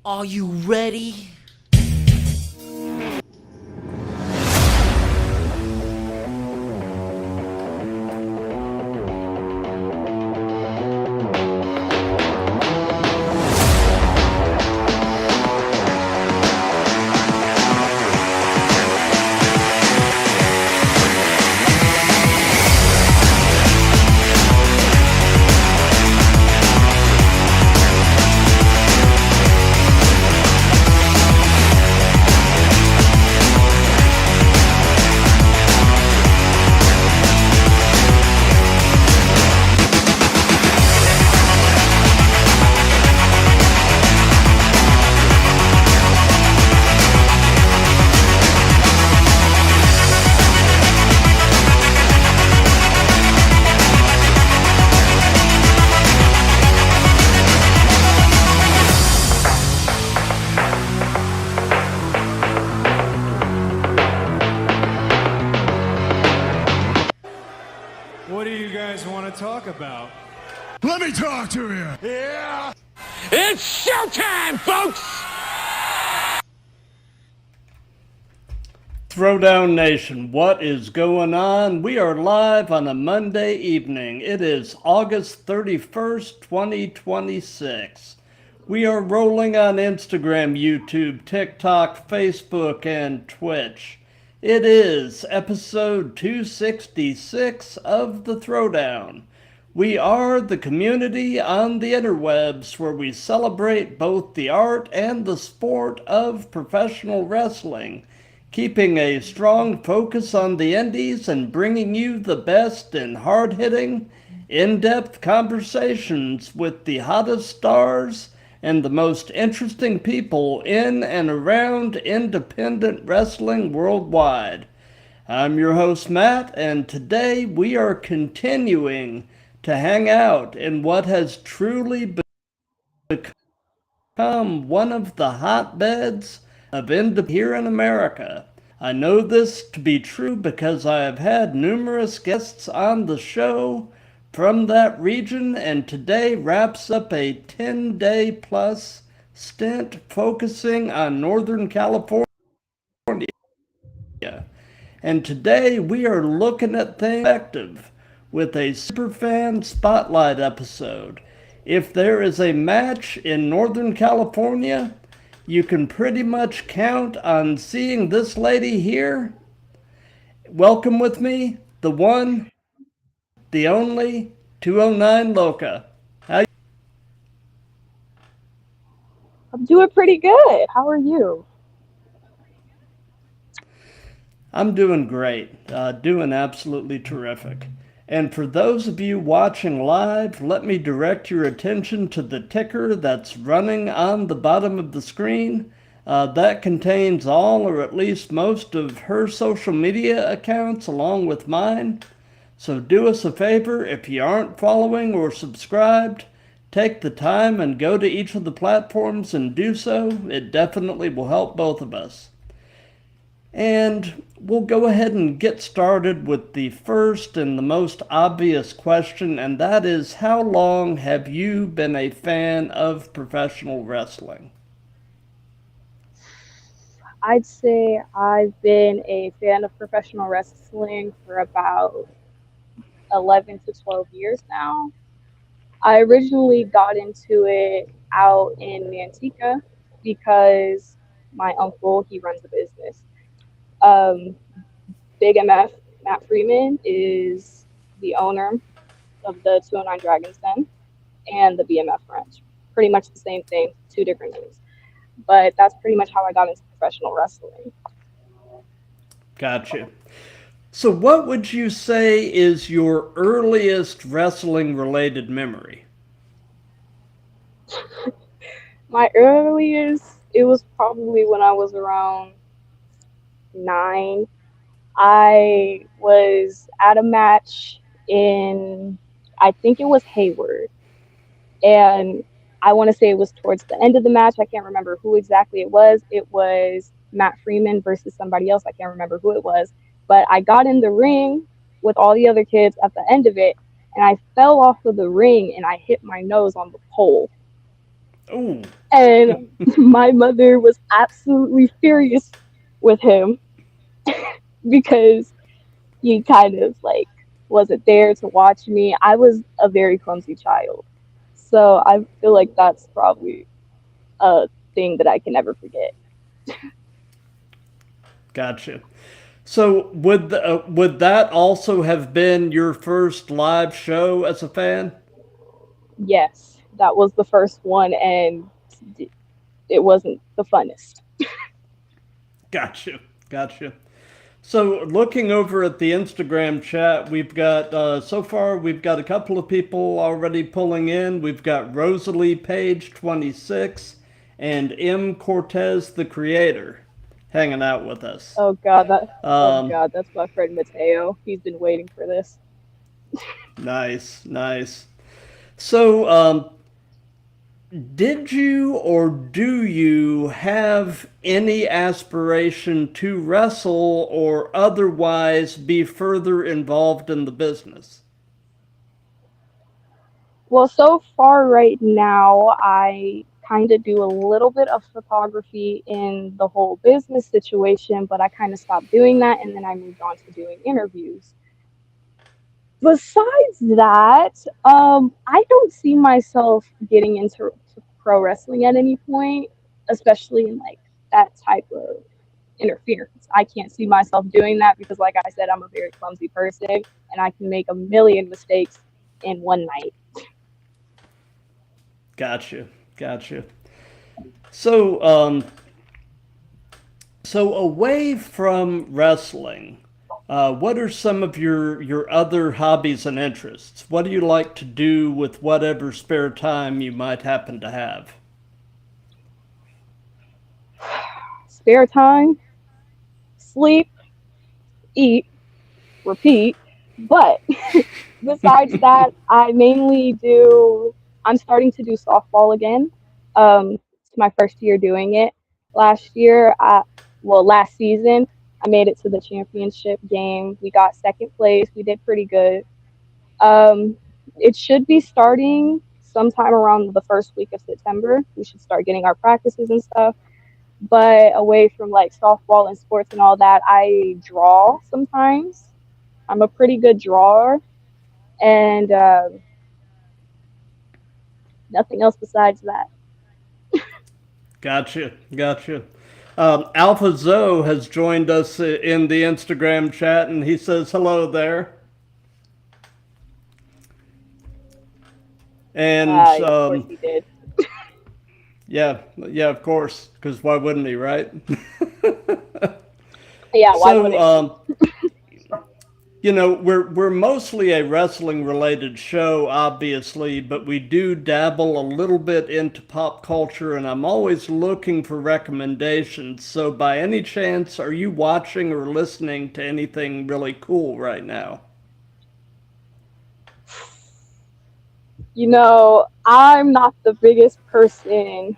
Are you ready? What do you guys want to talk about? Let me talk to you. Yeah! It's showtime, folks! Throwdown Nation, what is going on? We are live on a Monday evening. It is August 31st, 2026. We are rolling on Instagram, YouTube, TikTok, Facebook, and Twitch. It is episode 266 of the Throwdown. We are the community on the interwebs where we celebrate both the art and the sport of professional wrestling, keeping a strong focus on the indies and bringing you the best in hard-hitting, in-depth conversations with the hottest stars and the most interesting people in and around independent wrestling worldwide. I'm your host, Matt, and today we are continuing to hang out in what has truly become one of the hotbeds of independence here in America. I know this to be true because I have had numerous guests on the show from that region, and today wraps up a 10-day plus stint focusing on Northern California. And today we are looking at things active with a superfan spotlight episode. If there is a match in Northern California, you can pretty much count on seeing this lady here. Welcome with me, the one, the only 209 Loca. I'm doing pretty good. How are you? I'm doing great, doing absolutely terrific. And for those of you watching live, let me direct your attention to the ticker that's running on the bottom of the screen. That contains all or at least most of her social media accounts along with mine. So do us a favor, if you aren't following or subscribed, take the time and go to each of the platforms and do so. It definitely will help both of us. And we'll go ahead and get started with the first and the most obvious question, and that is, how long have you been a fan of professional wrestling? I'd say I've been a fan of professional wrestling for about 11 to 12 years now. I originally got into it out in Manteca because my uncle, he runs a business. Big MF, Matt Freeman, is the owner of the 209 Dragon's Den and the BMF Ranch. Pretty much the same thing, two different names. But that's pretty much how I got into professional wrestling. Gotcha. So what would you say is your earliest wrestling-related memory? My earliest, it was probably when I was around 9. I was at a match in, I think it was Hayward. And I want to say it was towards the end of the match. I can't remember who exactly it was. It was Matt Freeman versus somebody else. I can't remember who it was. But I got in the ring with all the other kids at the end of it, and I fell off of the ring and I hit my nose on the pole. Ooh. And my mother was absolutely furious with him because he kind of like wasn't there to watch me. I was a very clumsy child. So I feel like that's probably a thing that I can never forget. Gotcha. So would that also have been your first live show as a fan? Yes, that was the first one, and it wasn't the funnest. Gotcha. Gotcha. So looking over at the Instagram chat, we've got so far we've got a couple of people already pulling in. We've got Rosalie Page 26 and M Cortez the Creator hanging out with us. Oh Um, God, that's my friend Mateo. He's been waiting for this. nice, nice. So did you or do you have any aspiration to wrestle or otherwise be further involved in the business? Well, so far right now, I kind of do a little bit of photography in the whole business situation, but I kind of stopped doing that and then I moved on to doing interviews. Besides that, I don't see myself getting into to pro wrestling at any point, especially in like that type of interference. I can't see myself doing that because, like I said, I'm a very clumsy person and I can make a million mistakes in one night. Gotcha, gotcha. So, so away from wrestling, what are some of your other hobbies and interests? What do you like to do with whatever spare time you might happen to have? Spare time, sleep, eat, repeat. But besides that, I'm starting to do softball again. It's my first year doing it. Last year, last season, I made it to the championship game. We got second place. We did pretty good. Um, it should be starting sometime around the first week of September. We should start getting our practices and stuff. But away from like softball and sports and all that, I draw sometimes. I'm a pretty good drawer, and nothing else besides that. Gotcha, gotcha. Alpha Zoe has joined us in the Instagram chat, and he says hello there. And Of course he did. yeah, yeah, of course, because why wouldn't he, right? Yeah, why So, wouldn't you know, we're mostly a wrestling related show, obviously, but we do dabble a little bit into pop culture, and I'm always looking for recommendations. So, by any chance, are you watching or listening to anything really cool right now? I'm not the biggest person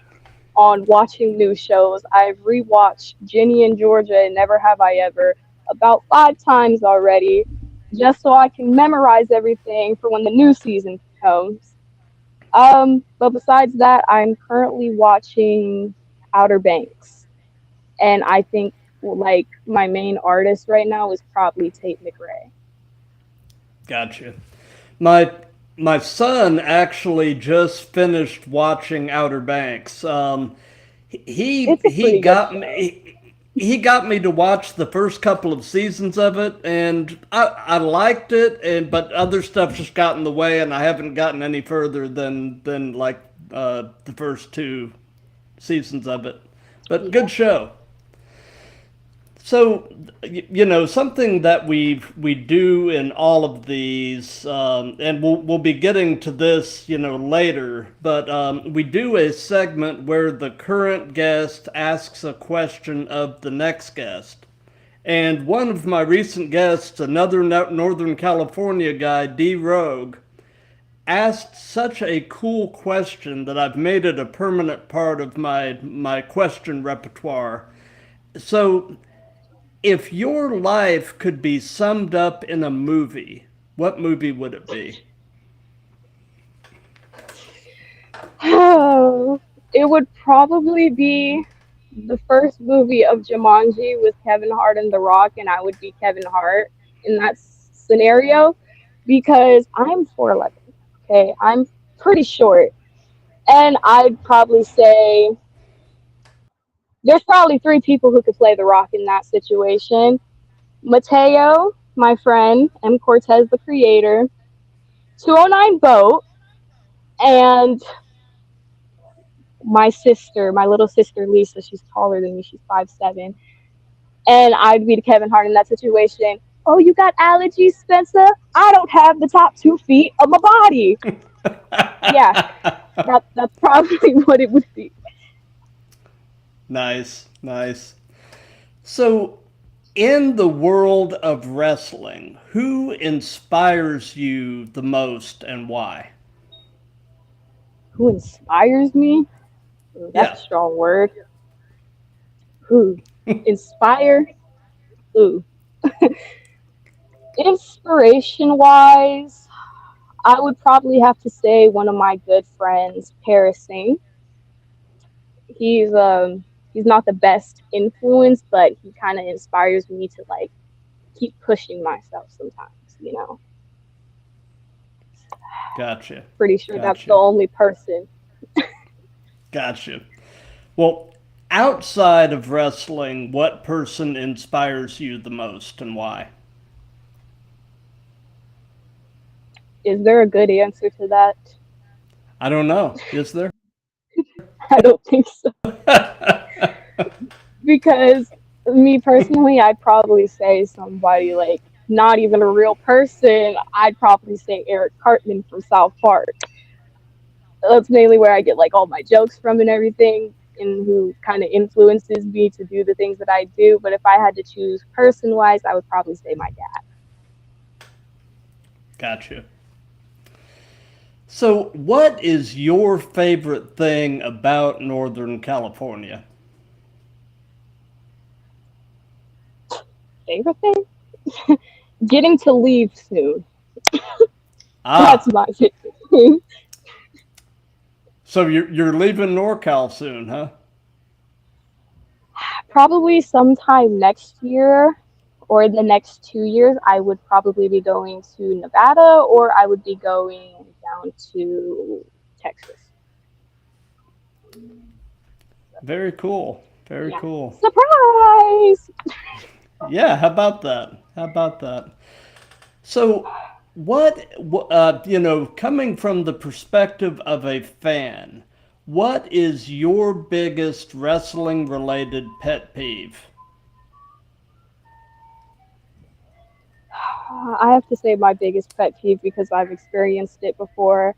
on watching new shows. I've rewatched Ginny and Georgia and Never Have I Ever about 5 times already, just so I can memorize everything for when the new season comes. But besides that, I'm currently watching Outer Banks, and I think like my main artist right now is probably Tate McRae. Gotcha. My my son actually just finished watching Outer Banks. He It's a he pretty good got show. me he got me to watch the first couple of seasons of it, and I liked it, and but other stuff just got in the way, and I haven't gotten any further than like the first 2 seasons of it. But good show. So, you know, something that we do in all of these, and we'll be getting to this, you know, later. But we do a segment where the current guest asks a question of the next guest. And one of my recent guests, another Northern California guy, D Rogue, asked such a cool question that I've made it a permanent part of my question repertoire. So, if your life could be summed up in a movie, what movie would it be? Oh, It would probably be the first movie of Jumanji with Kevin Hart and The Rock, and I would be Kevin Hart in that scenario because I'm 4'11". Okay, I'm pretty short, and I'd probably say there's probably three people who could play The Rock in that situation. Mateo, my friend, M. Cortez, the creator, 209 Boat, and my little sister Lisa. She's taller than me. She's 5'7". And I'd be the Kevin Hart in that situation. Oh, you got allergies, Spencer? I don't have the top 2 feet of my body. Yeah, that's probably what it would be. Nice, nice. So, in the world of wrestling, who inspires you the most and why? Who inspires me? Ooh, that's a strong word. Who? Inspire? Ooh. Inspiration-wise, I would probably have to say one of my good friends, Paris Singh. He's not the best influence, but he kind of inspires me to like keep pushing myself sometimes. Gotcha. Pretty sure that's the only person. Gotcha. Well, outside of wrestling, what person inspires you the most and why? Is there a good answer to that? I don't know. Is there? I don't think so. Because me personally, I'd probably say somebody like not even a real person. I'd probably say Eric Cartman from South Park. That's mainly where I get like all my jokes from and everything, and who kind of influences me to do the things that I do. But if I had to choose person-wise, I would probably say my dad. Gotcha. So, what is your favorite thing about Northern California? Favorite thing? Getting to leave soon. That's my favorite thing. So you're leaving NorCal soon, huh? Probably sometime next year or the next 2 years. I would probably be going to Nevada, or I would be going down to Texas. Very cool. Very cool. Surprise! Yeah, how about that? How about that? So, coming from the perspective of a fan, what is your biggest wrestling-related pet peeve? I have to say my biggest pet peeve because I've experienced it before.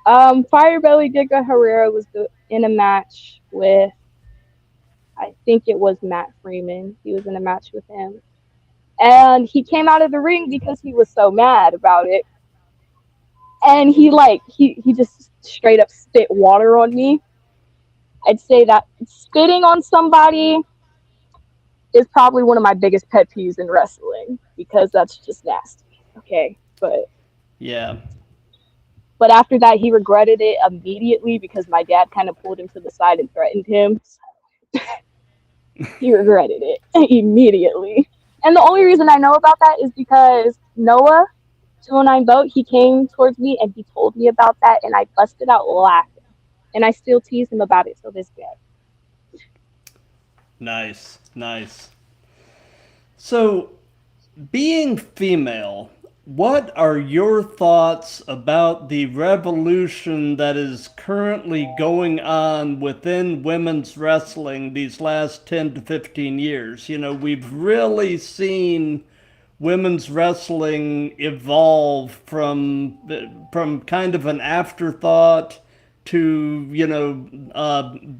Firebelly Digga Herrera was in a match with, I think it was Matt Freeman. He was in a match with him. And he came out of the ring because he was so mad about it. And he just straight up spit water on me. I'd say that spitting on somebody is probably one of my biggest pet peeves in wrestling because that's just nasty. Okay, but yeah. But after that, he regretted it immediately because my dad kind of pulled him to the side and threatened him. He regretted it immediately. And the only reason I know about that is because Noah, 209 Boat, he came towards me and he told me about that, and I busted out laughing. And I still tease him about it till this day. Nice, nice. So, being female, what are your thoughts about the revolution that is currently going on within women's wrestling these last 10 to 15 years? You know, we've really seen women's wrestling evolve from kind of an afterthought to,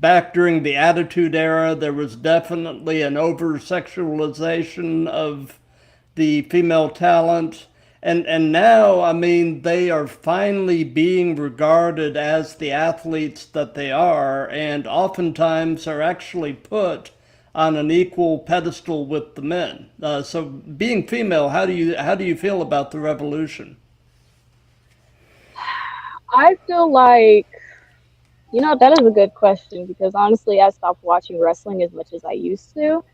back during the Attitude Era, there was definitely an over-sexualization of the female talent. And now, I mean, they are finally being regarded as the athletes that they are, and oftentimes are actually put on an equal pedestal with the men. So, being female, how do you feel about the revolution? I feel like That is a good question because honestly, I stopped watching wrestling as much as I used to.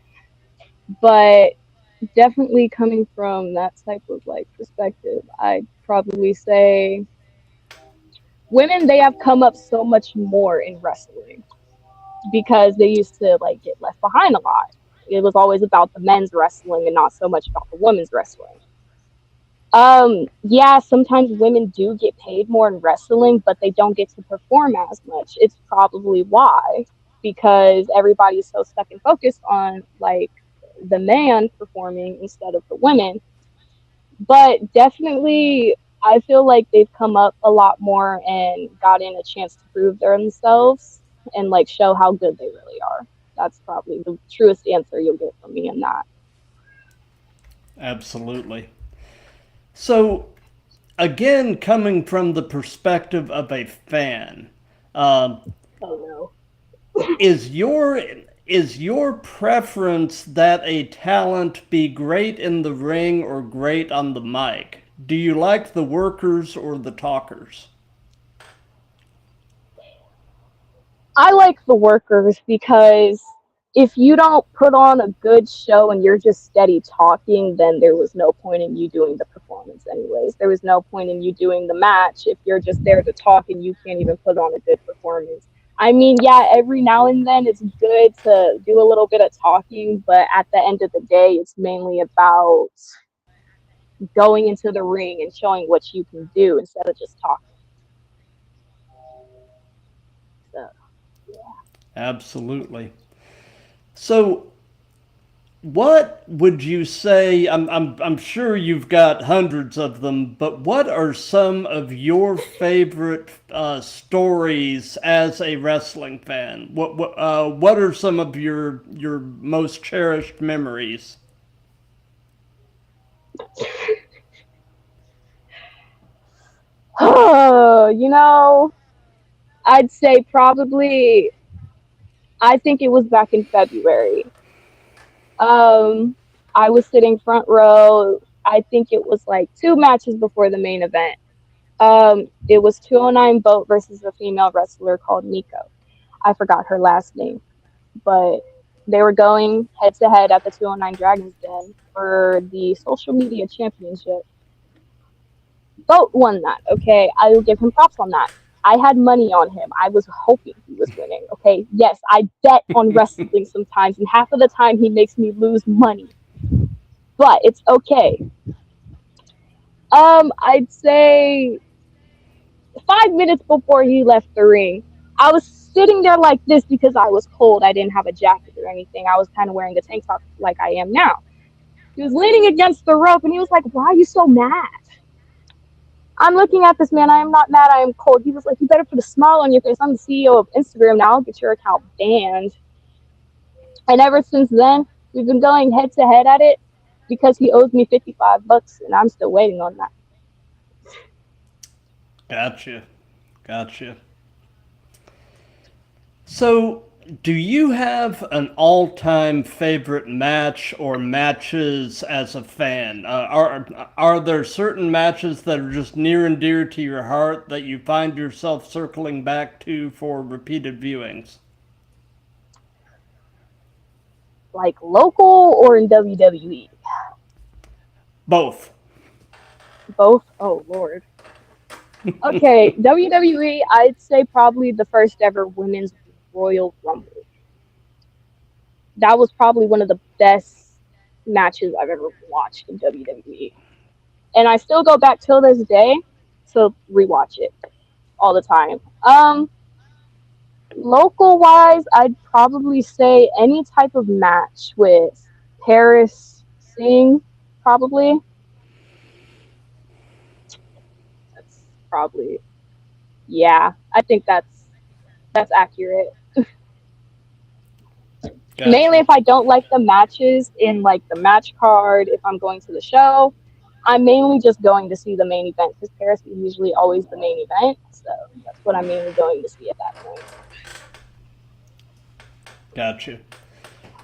But definitely coming from that type of like perspective, I'd probably say women, they have come up so much more in wrestling because they used to like get left behind a lot. It was always about the men's wrestling and not so much about the women's wrestling. Yeah, sometimes women do get paid more in wrestling, but they don't get to perform as much. It's probably why, because everybody's so stuck and focused on like the man performing instead of the women. But definitely, I feel like they've come up a lot more and gotten a chance to prove themselves and like show how good they really are. That's probably the truest answer you'll get from me in that. Absolutely. So, again, coming from the perspective of a fan, uh, Oh is your preference that a talent be great in the ring or great on the mic? Do you like the workers or the talkers? I like the workers because if you don't put on a good show and you're just steady talking, then there was no point in you doing the performance anyways. There was no point in you doing the match if you're just there to talk and you can't even put on a good performance. I mean, yeah, every now and then it's good to do a little bit of talking, but at the end of the day, it's mainly about going into the ring and showing what you can do instead of just talking. So, Absolutely. So, what would you say? I'm sure you've got hundreds of them, but what are some of your favorite stories as a wrestling fan? What are some of your most cherished memories? oh, I'd say probably, I think it was back in February. Um, I was sitting front row. I think it was like two matches before the main event. It was 209 Boat versus a female wrestler called Nico. I forgot her last name, but they were going head to head at the 209 Dragons Den for the social media championship. Boat won that, okay? I will give him props on that. I had money on him. I was hoping he was winning, okay? Yes, I bet on wrestling sometimes, and half of the time he makes me lose money. But it's okay. I'd say 5 minutes before he left the ring, I was sitting there like this because I was cold. I didn't have a jacket or anything. I was kind of wearing a tank top like I am now. He was leaning against the rope and he was like, "Why are you so mad?" I'm looking at this man. I am not mad. I am cold. He was like, "You better put a smile on your face. I'm the CEO of Instagram now. I'll get your account banned." And ever since then, we've been going head to head at it because he owes me $55 and I'm still waiting on that. Gotcha, gotcha. So, do you have an all-time favorite match or matches as a fan? Are there certain matches that are just near and dear to your heart that you find yourself circling back to for repeated viewings? Like local or in WWE? Both. Both? Oh, Lord. Okay, WWE, I'd say probably the first ever women's Royal Rumble. That was probably one of the best matches I've ever watched in WWE. And I still go back till this day to rewatch it all the time. Local wise, I'd probably say any type of match with Paris Singh, probably. That's probably, yeah, I think that's accurate. Gotcha. Mainly if I don't like the matches in like the match card, if I'm going to the show, I'm mainly just going to see the main event because Paris is usually always the main event. So that's what I'm mainly going to see at that point. Gotcha.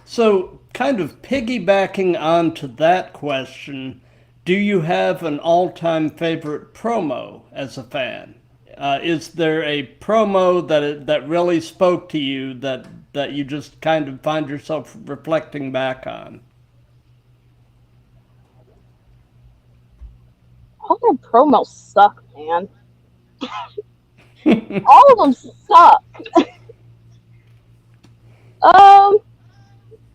So, kind of piggybacking onto that question, do you have an all-time favorite promo as a fan? Is there a promo that really spoke to you that you just kind of find yourself reflecting back on? All their promos suck, man. All of them suck.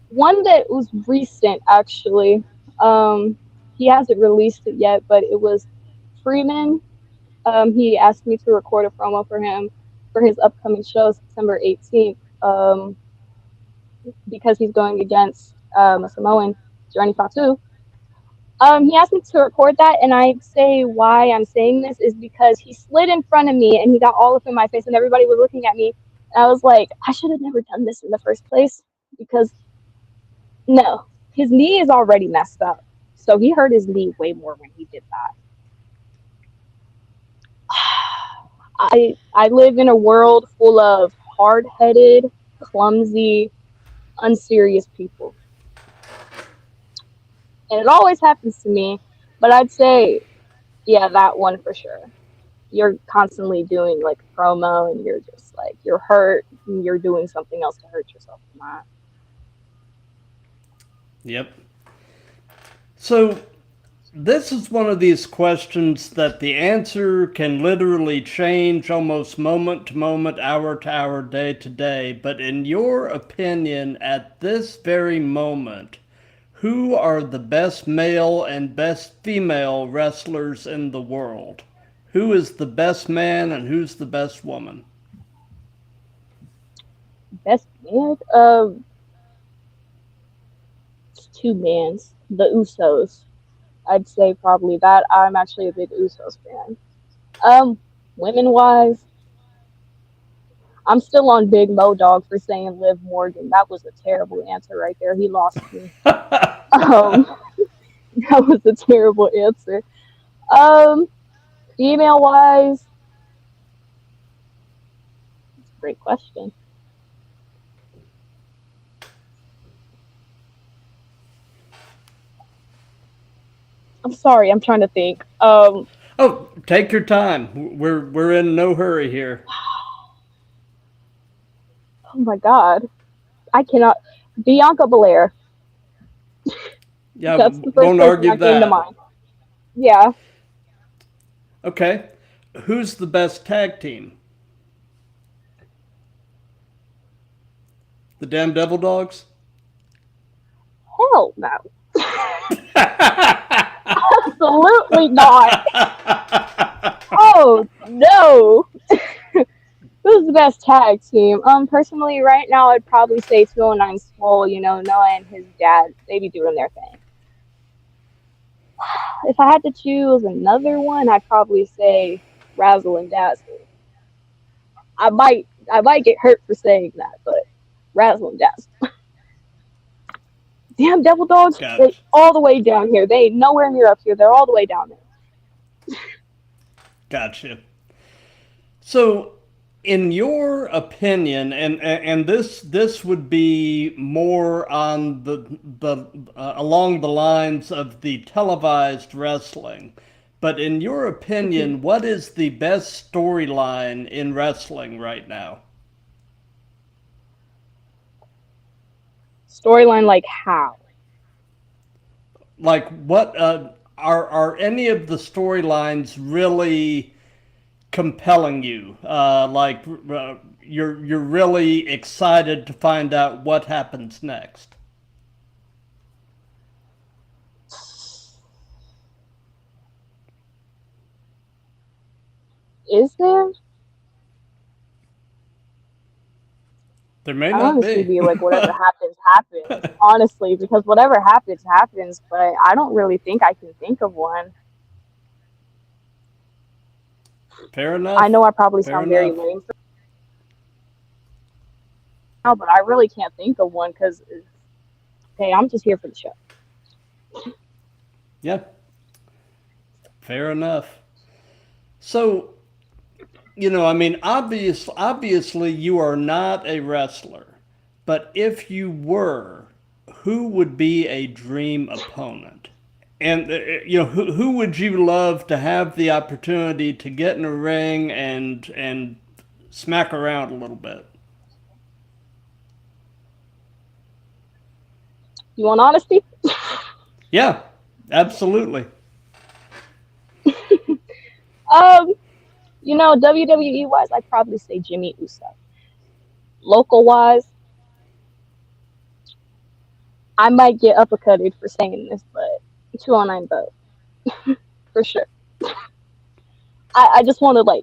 One that was recent, actually. He hasn't released it yet, but it was Freeman. He asked me to record a promo for him for his upcoming show, September 18th, because he's going against a Samoan, Journey Fatu. He asked me to record that, and I'd say why I'm saying this is because he slid in front of me, and he got all up in my face, and everybody was looking at me, and I was like, I should have never done this in the first place, because, no, his knee is already messed up, so he hurt his knee way more when he did that. I live in a world full of hard-headed, clumsy, unserious people. And it always happens to me, but I'd say, yeah, that one for sure. You're constantly doing like a promo and you're just like, you're hurt and you're doing something else to hurt yourself from that. Yep. So this is one of these questions that the answer can literally change almost moment to moment, hour to hour, day to day. But in your opinion, at this very moment, who are the best male and best female wrestlers in the world? Who is the best man and who's the best woman? Best man? It's two mans. The Usos. I'd say probably that. I'm actually a big Usos fan. Women-wise, I'm still on Big Mo Dog for saying Liv Morgan. That was a terrible answer right there. He lost me. That was a terrible answer. Female-wise, that's a great question. I'm sorry, I'm trying to think. Oh, take your time. We're in no hurry here. Oh my God, I cannot. Bianca Belair. Yeah, that's the first won't person argue that came to that. mind. Yeah. Okay, who's the best tag team? The damn Devil Dogs? Hell no. Absolutely not. Oh no. Who's the best tag team? Personally, right now, I'd probably say 209 Swole. You know, Noah and his dad, they be doing their thing. If I had to choose another one, I'd probably say Razzle and Dazzle. I might get hurt for saying that, but Razzle and Dazzle. Damn Devil Dogs, Gotcha. They all the way down here. They ain't nowhere near up here. They're all the way down there. Gotcha. So, in your opinion, and this would be more on the along the lines of the televised wrestling, but in your opinion, what is the best storyline in wrestling right now? Storyline like how? Like what are any of the storylines really compelling you? You're really excited to find out what happens next. Is there? There may I not honestly be. be like, whatever happens, happens. Honestly, because whatever happens, happens. But I don't really think I can think of one. Fair enough. I know I probably Fair sound very enough. lame now, but I really can't think of one because, hey, I'm just here for the show. Yeah. Fair enough. So, you know, I mean, obviously you are not a wrestler, but if you were, who would be a dream opponent? And who would you love to have the opportunity to get in a ring and smack around a little bit? You want honesty? Yeah, absolutely. WWE wise, I'd probably say Jimmy Uso. Local wise, I might get uppercutted for saying this, but 209 vote. For sure. I just want to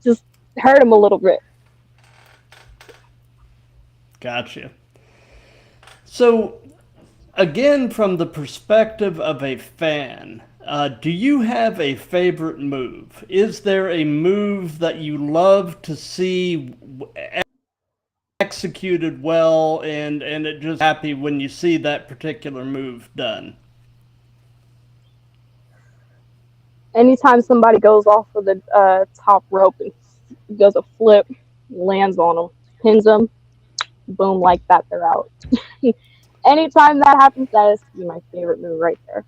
just hurt him a little bit. Gotcha. So, again, from the perspective of a fan, do you have a favorite move? Is there a move that you love to see executed well, and it just happy when you see that particular move done? Anytime somebody goes off of the top rope and does a flip, lands on them, pins them, boom, like that, they're out. Anytime that happens, that is my favorite move right there.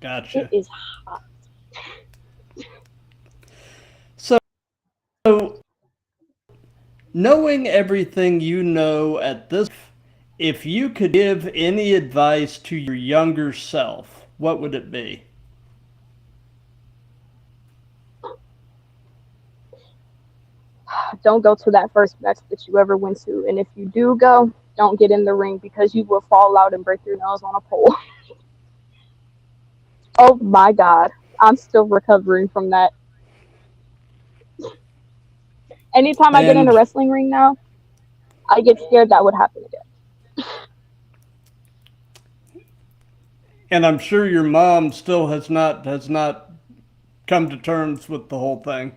Gotcha. It is hot. So, knowing everything you know at this, if you could give any advice to your younger self, what would it be? Don't go to that first match that you ever went to, and if you do go, don't get in the ring because you will fall out and break your nose on a pole. Oh my God, I'm still recovering from that. Anytime I get in a wrestling ring now, I get scared that would happen again. And I'm sure your mom still has not come to terms with the whole thing.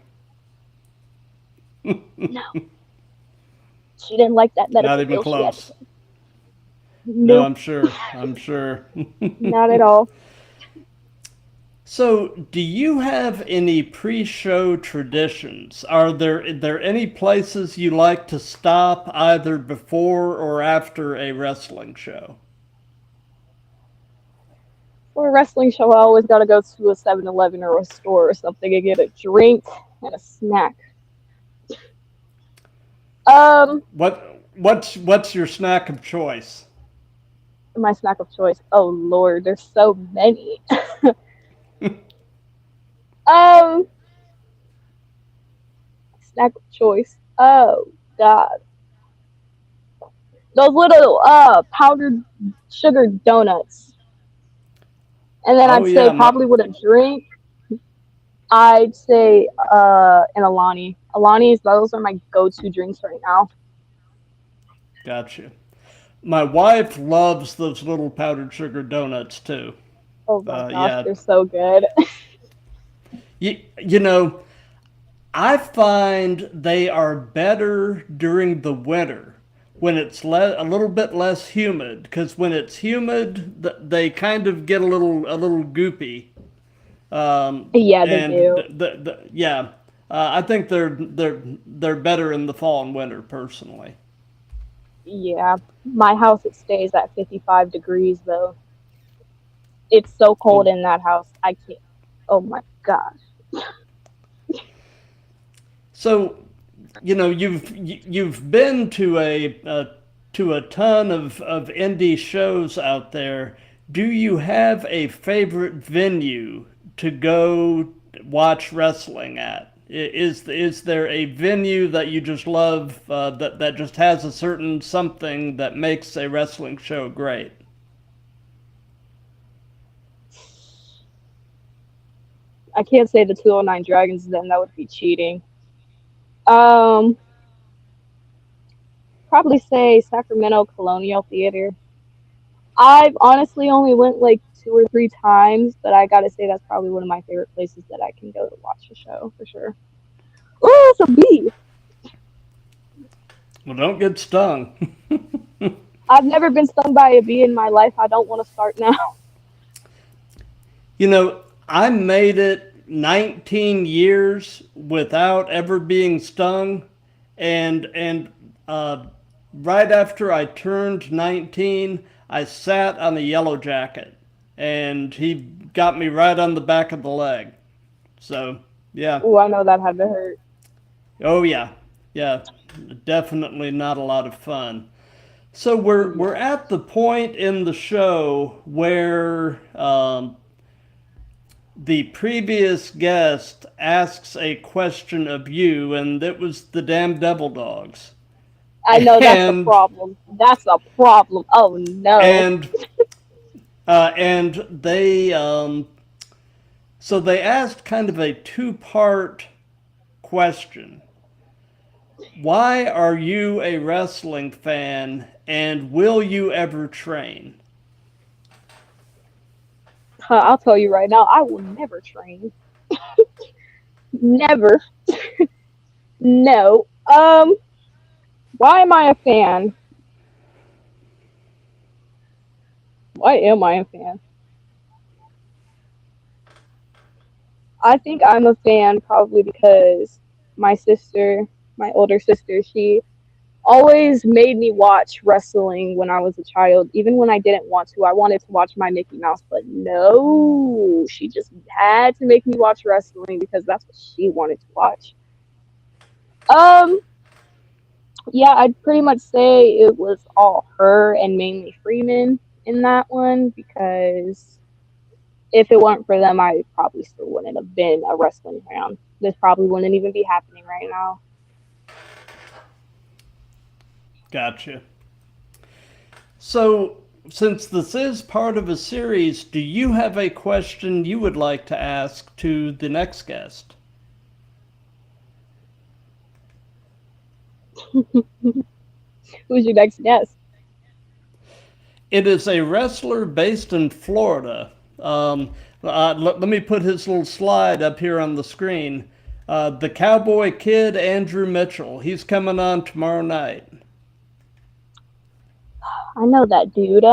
No. She didn't like that medical Not even bill close. No, No, I'm sure. not at all. So, do you have any pre-show traditions? Are there any places you like to stop either before or after a wrestling show? For a wrestling show, I always got to go to a 7-Eleven or a store or something and get a drink and a snack. What's your snack of choice? My snack of choice. Oh Lord, there's so many. Snack of choice. Oh God, those little powdered sugar donuts. And then I'd say probably with a drink, I'd say an Alani. Alani's, those are my go-to drinks right now. Gotcha. My wife loves those little powdered sugar donuts too. Oh my gosh, they're so good. You know, I find they are better during the winter when it's a little bit less humid, because when it's humid, they kind of get a little goopy. Yeah, they do. I think they're better in the fall and winter, personally. Yeah, my house, it stays at 55 degrees though. It's so cold in that house. I can't. Oh my gosh. So, you know, you've been to a ton of indie shows out there. Do you have a favorite venue to go watch wrestling at? Is there a venue that you just love, that just has a certain something that makes a wrestling show great? I can't say the 209 Dragons, then that would be cheating. Probably say Sacramento Colonial Theater. I've honestly only went like 2 or 3 times, but I gotta say that's probably one of my favorite places that I can go to watch a show for sure. Oh, it's a bee. Well, don't get stung. I've never been stung by a bee in my life. I don't want to start now. You know, I made it 19 years without ever being stung, and right after I turned 19, I sat on a Yellow Jacket, and he got me right on the back of the leg. So, yeah. Oh, I know that had to hurt. Oh, yeah. Yeah. Definitely not a lot of fun. So we're at the point in the show where the previous guest asks a question of you, and it was the damn Devil Dogs. I know that's a problem. That's a problem. Oh no. And they so they asked kind of a two-part question. Why are you a wrestling fan, and will you ever train? I'll tell you right now, I will never train. Never. No. Why am I a fan? Why am I a fan? I think I'm a fan probably because my sister, my older sister, she always made me watch wrestling when I was a child, even when I didn't want to. I wanted to watch my Mickey Mouse, but no, she just had to make me watch wrestling because that's what she wanted to watch. Um, yeah, I'd pretty much say it was all her and mainly Freeman in that one because if it weren't for them, I probably still wouldn't have been a wrestling fan. This probably wouldn't even be happening right now. Gotcha. So, since this is part of a series, do you have a question you would like to ask to the next guest? Who's your next guest? It is a wrestler based in Florida. Let me put his little slide up here on the screen. The Cowboy Kid, Andrew Mitchell. He's coming on tomorrow night. I know that dude.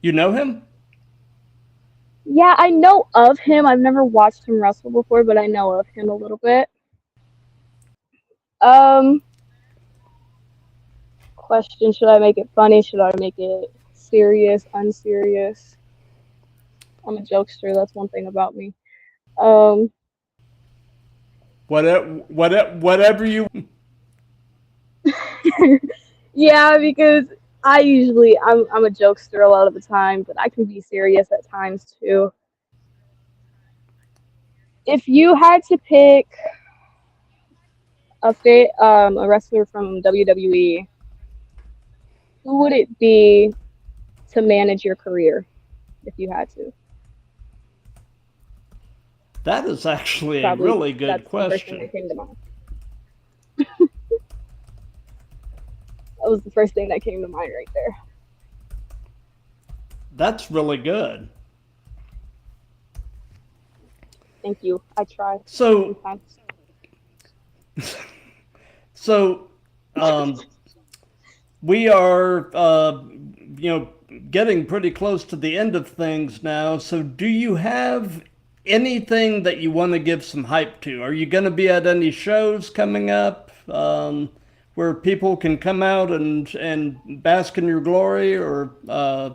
You know him? Yeah, I know of him. I've never watched him wrestle before, but I know of him a little bit. Question, should I make it funny? Should I make it serious, unserious? I'm a jokester, that's one thing about me. Whatever you... Yeah, because I'm a jokester a lot of the time, but I can be serious at times too. If you had to pick a wrestler from WWE, who would it be to manage your career if you had to? That is actually a really good question. The first thing that came to mind. That was the first thing that came to mind right there. That's really good. Thank you. I try. So, we are, getting pretty close to the end of things now. So, do you have anything that you want to give some hype to? Are you going to be at any shows coming up where people can come out and bask in your glory, or? I'm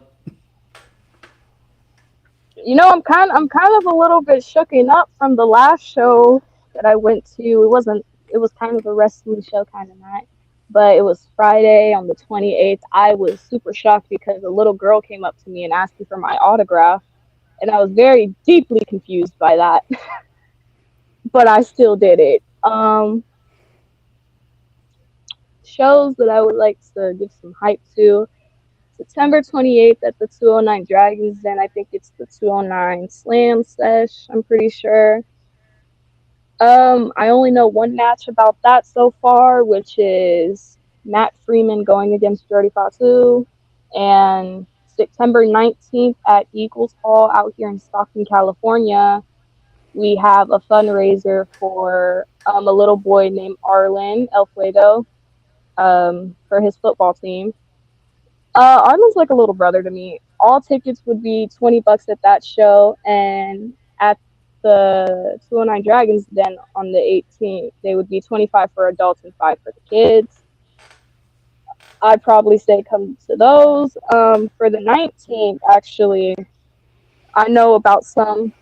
kind of a little bit shooken up from the last show that I went to. It was kind of a wrestling show kind of night, but it was Friday on the 28th. I was super shocked because a little girl came up to me and asked me for my autograph, and I was very deeply confused by that. But I still did it. Shows that I would like to give some hype to. September 28th at the 209 Dragons Den. I think it's the 209 Slam Sesh, I'm pretty sure. I only know one match about that so far, which is Matt Freeman going against Jody Fatu. And September 19th at Eagles Hall out here in Stockton, California, we have a fundraiser for a little boy named Arlen El Fuego for his football team. Arlen's like a little brother to me. All tickets would be $20 at that show, and at the 209 Dragons Den on the 18th, they would be $25 for adults and $5 for the kids. I'd probably say come to those. For the 19th, actually, I know about some.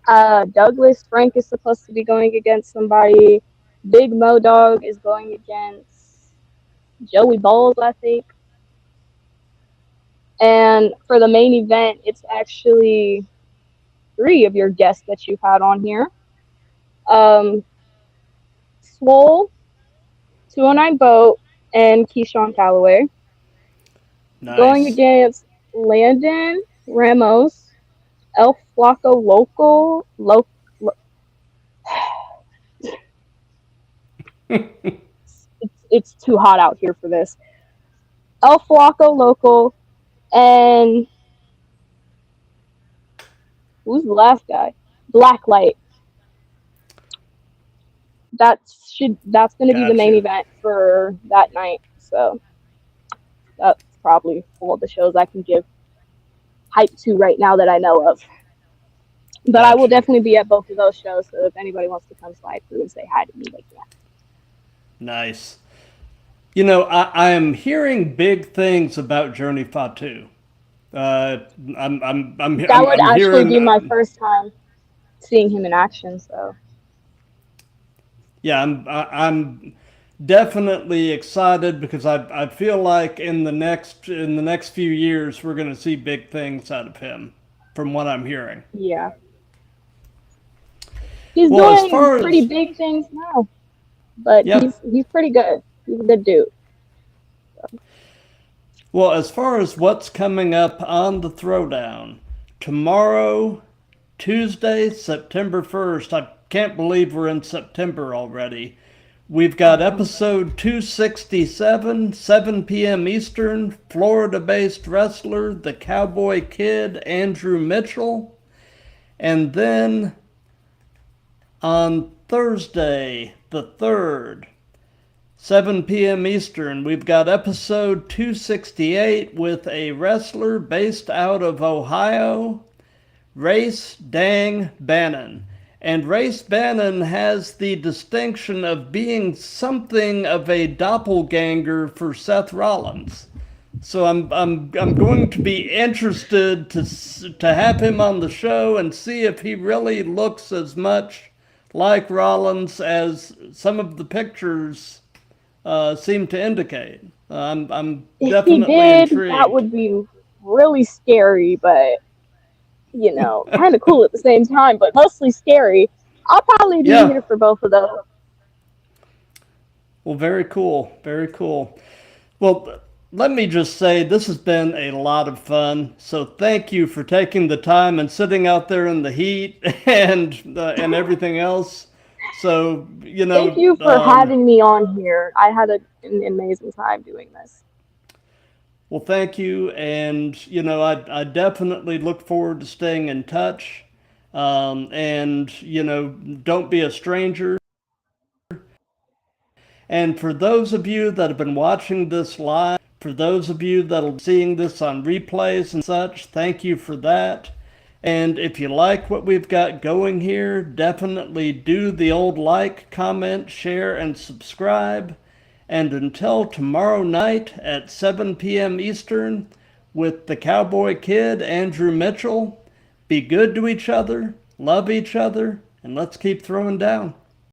Douglas Frank is supposed to be going against somebody. Big Mo Dog is going against Joey Balls, I think. And for the main event, it's actually 3 of your guests that you've had on here. Swole, 209 Boat, and Keyshawn Calloway. Nice. Going against Landon Ramos, El Flaco Local. It's too hot out here for this. El Flaco Local, and who's the last guy? Blacklight. That's going to be the main event for that night. So that's probably all the shows I can give hype to right now that I know of. But I will definitely be at both of those shows. So if anybody wants to come slide through and say hi to me, they can. Nice. You know, I am hearing big things about Journey Fatu. That would actually be my first time seeing him in action. So. Yeah, I'm definitely excited because I feel like in the next few years we're going to see big things out of him, from what I'm hearing. Yeah. He's doing pretty big things now, but he's pretty good. He's a good dude. So. Well, as far as what's coming up on the Throwdown, tomorrow, Tuesday, September 1st, I can't believe we're in September already. We've got episode 267, 7 p.m. Eastern, Florida-based wrestler, the Cowboy Kid, Andrew Mitchell. And then on Thursday, the 3rd, 7 p.m. Eastern, we've got episode 268 with a wrestler based out of Ohio, Race Dang Bannon. And Race Bannon has the distinction of being something of a doppelganger for Seth Rollins. So I'm going to be interested to have him on the show and see if he really looks as much like Rollins as some of the pictures seem to indicate. I'm definitely intrigued. That would be really scary, but you know, kind of cool at the same time, but mostly scary. I'll probably be here for both of those. Well, very cool. Very cool. Well, let me just say this has been a lot of fun. So thank you for taking the time and sitting out there in the heat and everything else. So, you know. Thank you for having me on here. I had an amazing time doing this. Well, thank you, and you know, I definitely look forward to staying in touch, and you know, don't be a stranger. And for those of you that have been watching this live, for those of you that are seeing this on replays and such, thank you for that. And if you like what we've got going here, definitely do the old like, comment, share, and subscribe. And until tomorrow night at 7 p.m. Eastern with the Cowboy Kid, Andrew Mitchell, be good to each other, love each other, and let's keep throwing down.